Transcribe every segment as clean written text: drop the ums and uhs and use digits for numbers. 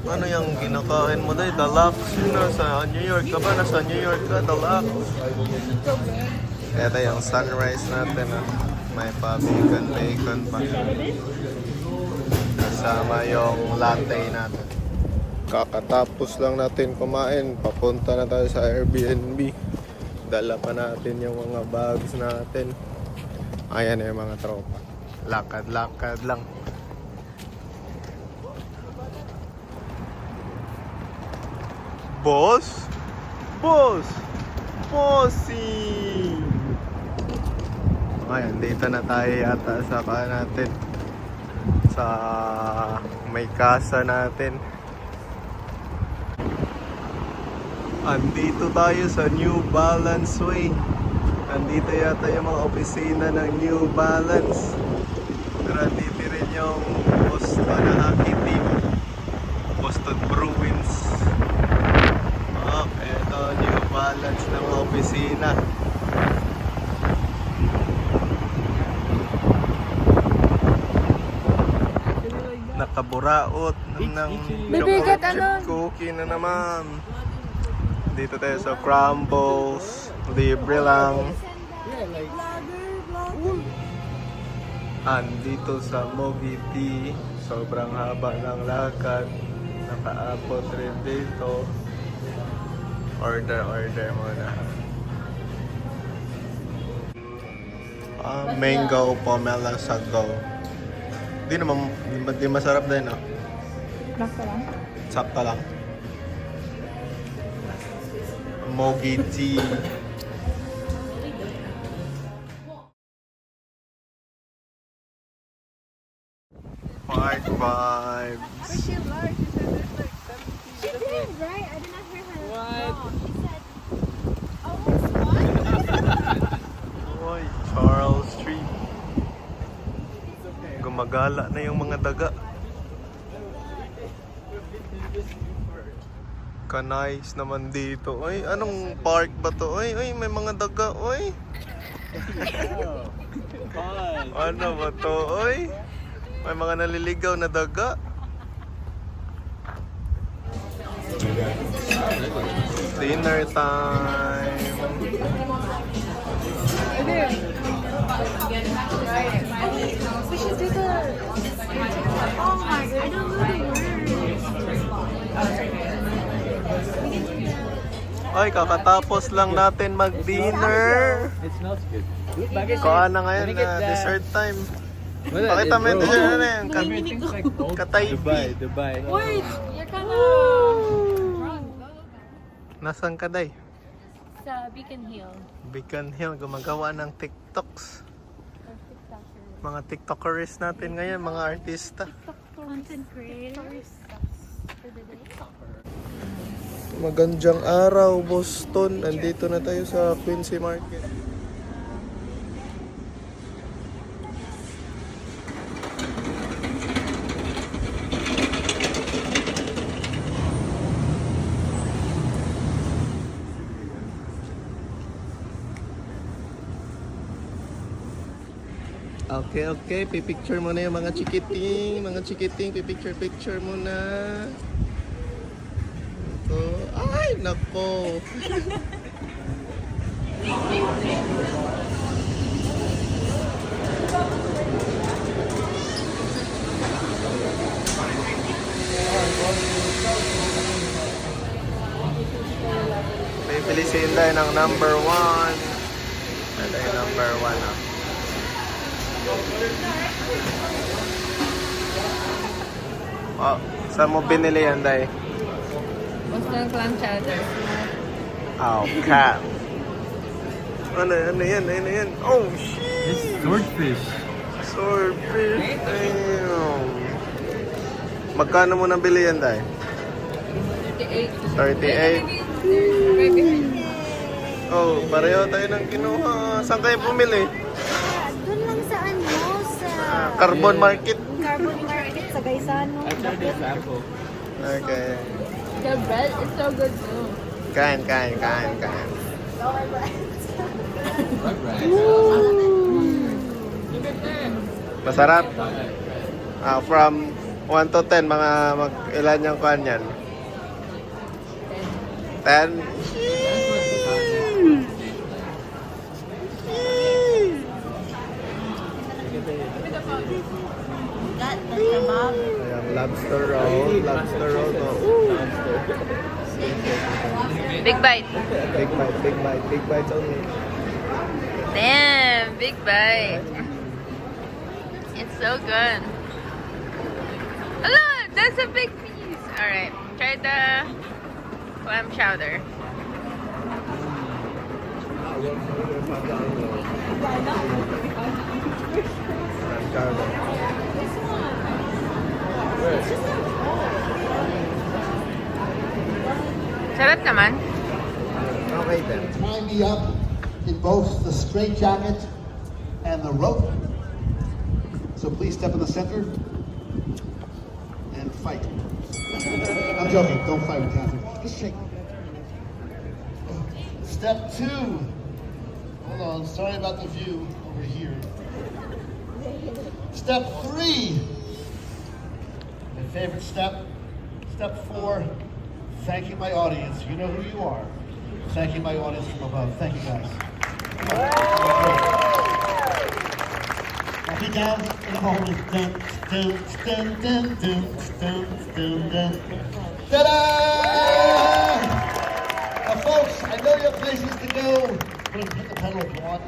Ano yung kinakain mo dahil? Dalak. Nasa New York ka ba? Nasa New York ka, dalak. Ito yung sunrise natin. Ah. May pa-bacon pa. Kasama yung latte natin. Kakatapos lang natin kumain. Papunta na tayo sa Airbnb. Dala pa natin yung mga bags natin. Ayan yung mga tropa. Lakad-lakad lang. Boss? Boss! Bossy! Ayan, dito na tayo yata sa natin. Sa may casa natin. Andito tayo sa New Balance Way. Andito yata yung mga opisina ng New Balance. Pero andito rin yung Boston na hockey team. Boston Bruins. Ito, New Balance ng mga opisina. Nakaburaot ng Bibigat, chocolate chip cookie na naman. Dito tayo sa Crumbles. Libre lang. Andito sa Mogi Tea. Sobrang haba ng lakad. Nakaabot rin dito. Order muna. Mango pomelo sago. Di masarap din, ah. Sakto lang. Sakto lang. Mogi tea. Park vibes. She did, right? I did not hear her. What? She said, Oy, Charles Street. Gumagala na yung mga daga. Kanais naman dito. Oy, anong park ba to? Oy, may mga daga. Oy. Ano ba to? Oy. May mga naliligaw na daga. Dinner time. we should do the... Oh my god, I don't know the words. Ay, kakatapos lang natin mag-dinner. It smells good. Kuha na ngayon na dessert time. Pakita mo yung dessert na yan. Katay. Dubai. Wait, you're kind of wrong. Nasaan ka, Day? Sa Beacon Hill. Beacon Hill, gumagawa ng TikToks. Mga TikTokers natin ngayon, mga artista. Content creators. For the day. Magandang araw, Boston. Andito na tayo sa Quincy Market. Okay, pipicture mo na yung mga chikiting, pipicture muna. Ito, ay, nako. Bibili si Inday ng number 1. Ito yung number 1, ah. Oh, saan mo binili yan, Day? Boston clam chowder. Oh, cat. Ano yan? Oh, shit! This is swordfish. Swordfish. Damn. Magkano mo nabili yan, Day? 38. Oh, pareho tayo ng kinuha. Saan kayo bumili? Doon lang sa sa Carbon Market. Carbon Market sa Gaisano. I tried this apple. Okay. The bread is so good too. Kain. Masarap. From 1 to 10, mga ilan yung kuhan yan? 10? Got the kebab. Ayan, lobster roll. Lobster roll to. Big bite. Big bite, big bite, big bites only. Damn, big bite. It's so good. Hello, that's a big piece. Alright, try the clam chowder. Sarap naman. Okay then. Tie me up in both the straitjacket and the rope. So please step in the center and fight. I'm joking. Don't fight with Catherine. Just shake. Step 2. Hold on. Sorry about the view over here. Step 3. My favorite step. Step 4. Thanking my audience. You know who you are. Thanking my audience from above. Thank you guys. I'll be down in a moment. Dun, dun, dun, dun, dun, dun, dun, dun. Ta-da! Now, folks, I know you have places to go. But hit the pedal if you want.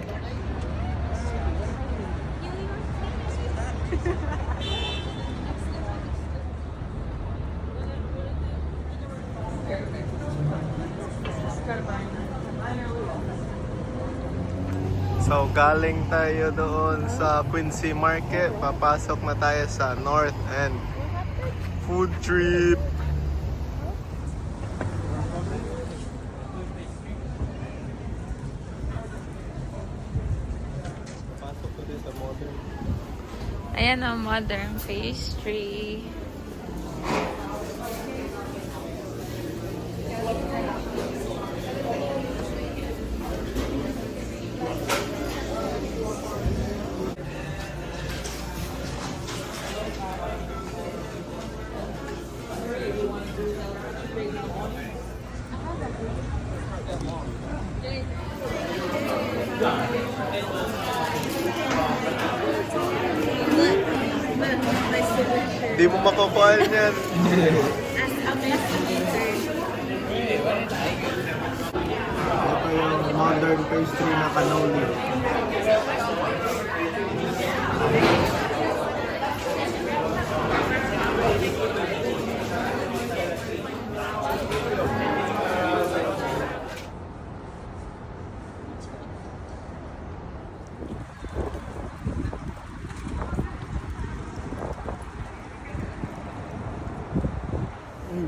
So galing tayo doon sa Quincy Market, papasok na tayo sa North End food trip. Pasok ko din sa modern. Ayan ang modern pastry. Di mo makukuha yan. Ito yung modern pastry na cannoli.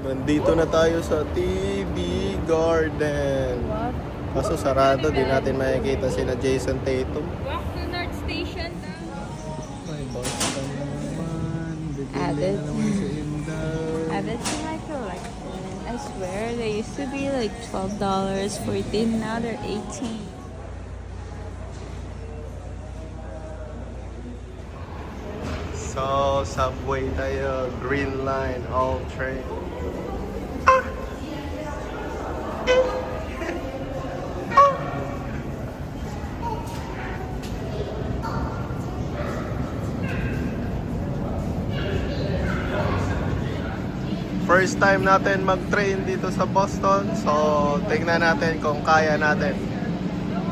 Nandito na tayo sa TD Garden. Kaso sarado, di natin makikita sina Jason Tatum. Walk to North Station na. May Boston na naman. Add Bibili it. na naman si Inday. Add it to my collection. I swear, they used to be like $12, $14, now they're $18. So, subway tayo. Green Line, all train. First time natin mag-train dito sa Boston. So, tingnan natin kung kaya natin.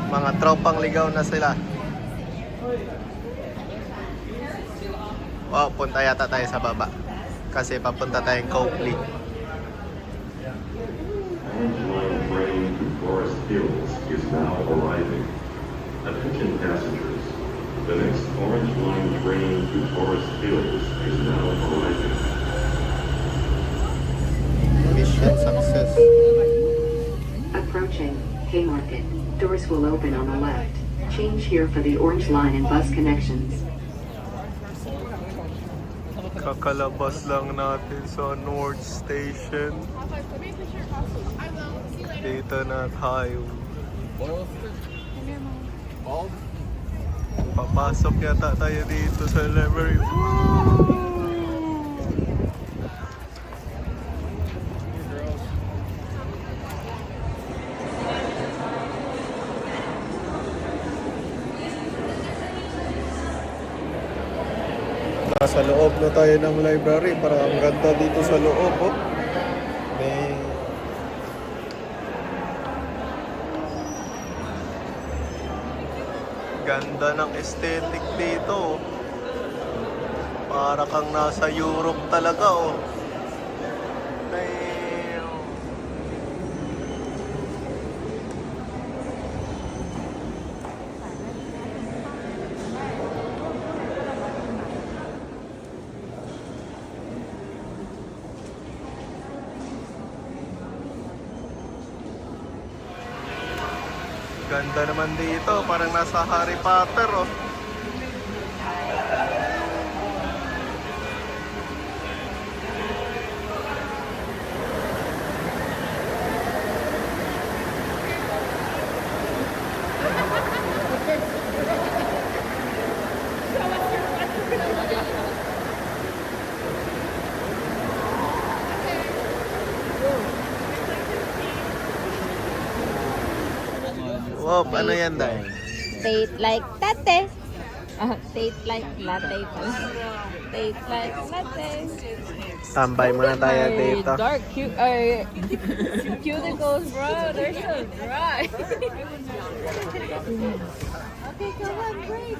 Mga tropang ligaw na sila. Wow, punta yata tayo sa baba. Kasi papunta tayong Copley. Orange Line train to Forest Hills is now arriving. Attention passengers. The next Orange Line train to Forest Hills is now arriving. Mission success. Approaching Haymarket. Doors will open on the left. Change here for the Orange Line and bus connections. Kakalabas lang natin sa North Station. Dito na tayo. Papasok yata tayo dito sa library. Nasa loob na tayo ng library. Parang ang ganda dito sa loob, oh. May... Ganda ng aesthetic dito, oh. Para kang nasa Europe talaga, oh. Damn. Ganda naman dito, parang nasa Harry Potter, oh. Wow, ano yan, Day? Taste like latte. Taste like latte pala. Taste like latte. Tambay muna tayo dito. Dark cuticles, bro. They're so dry. Okay, come on, break.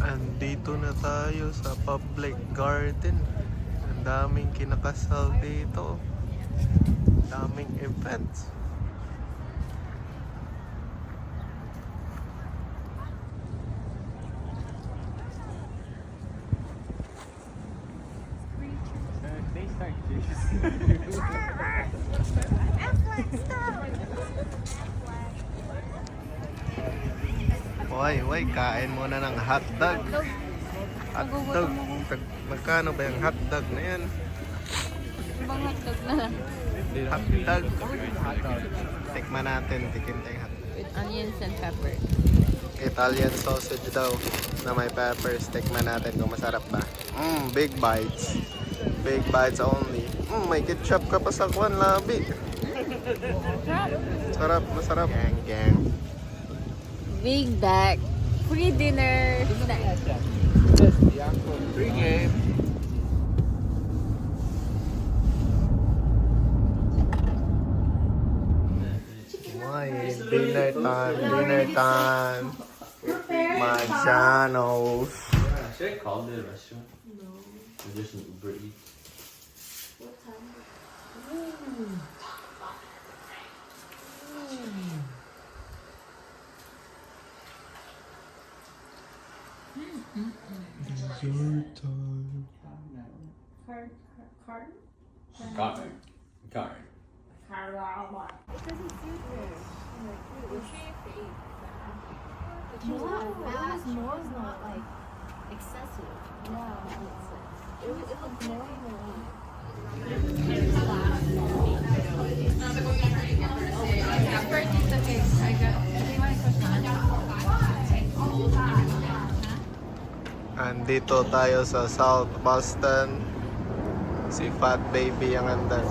Andito na tayo sa public garden. Ang daming kinakasal dito. Daming events. They start juice. Uy, kain muna ng hotdog. Hotdog. Magkano ba yung hotdog na yan? Ibang hotdog na lang. Hotdog. Tikman natin. Tikim tayong hotdog. With onions and pepper. Italian sausage daw na may peppers. Tikman natin kung masarap ba. Big bites. Big bites only. May ketchup ka pa sa kwan, labi. Sarap, masarap. Gang. Big bag. Free dinner. Snack. Free game. Dinner time. Manzanos. Should I call the restaurant? No. Or just an Uber Eats? Dessert time. Card. More is not like excessive. No, it looks normal. Andito tayo sa South Boston. Si Fat Baby ang andan.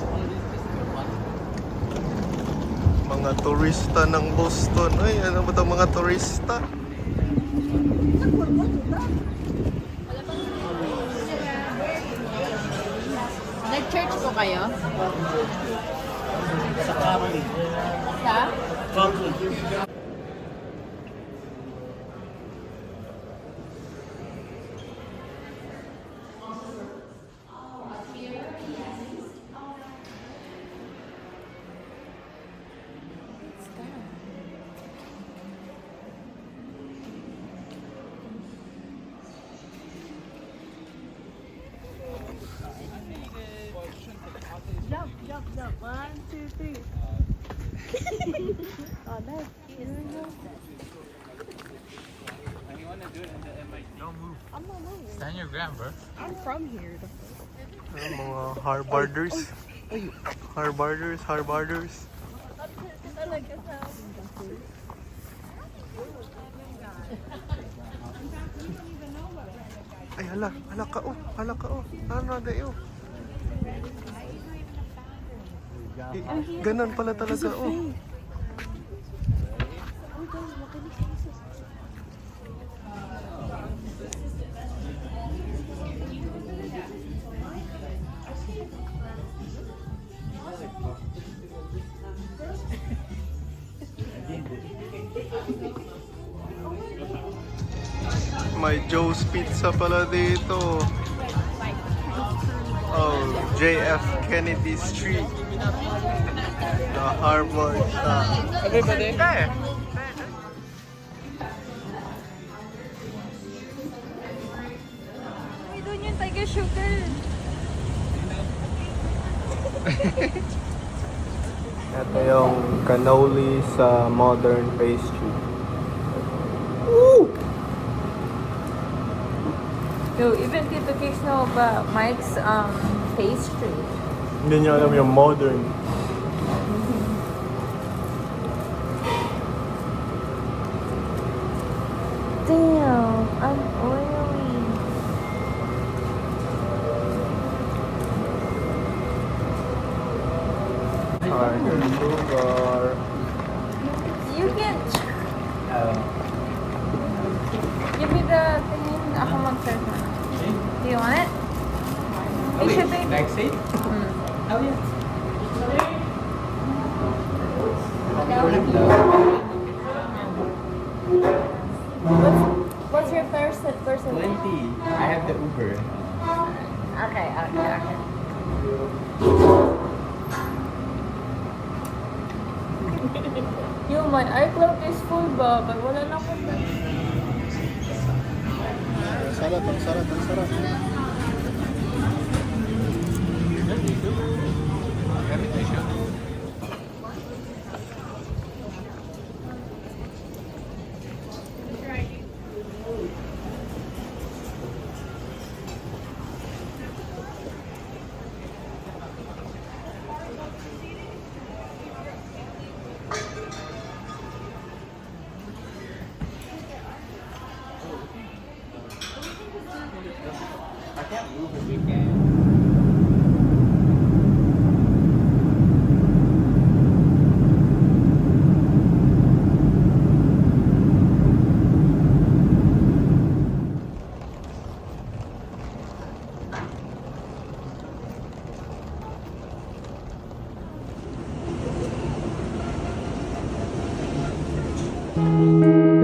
Mga turista ng Boston. Ay, ano ba itong mga turista? Nag-church po kayo? Sa Catholic. Sa? Catholic. Jump. 1, 2, 3. Oh, that's cute. Don't move. I'm not moving. Stand your ground, bro. I'm from here. Mga Harvarders. Harvarders. Ay, hala ka, oh. Ano na dayo? Ganon pala talaga, oh. may Joe's Pizza pala dito. Oh, JF Kennedy Street. The Harvard Shop. Everybody? Uy, doon yung Tiger Sugar. Ito yung cannoli sa modern pastry. Yo, even Tito Cakes know about Mike's pastry. Hindi niya alam yung modern. Damn, I'm oily. Tiger sugar. You can... Give me the thing. Ako mag-serve na. Do you want it? It should be... Backstage? Oh, yeah. What's your person? 20. I have the Uber. Okay. Yo, my iCloud is full ba? But wala na akong... Sarap, ang sarap, ang sarap. I can't move this weekend. Thank you.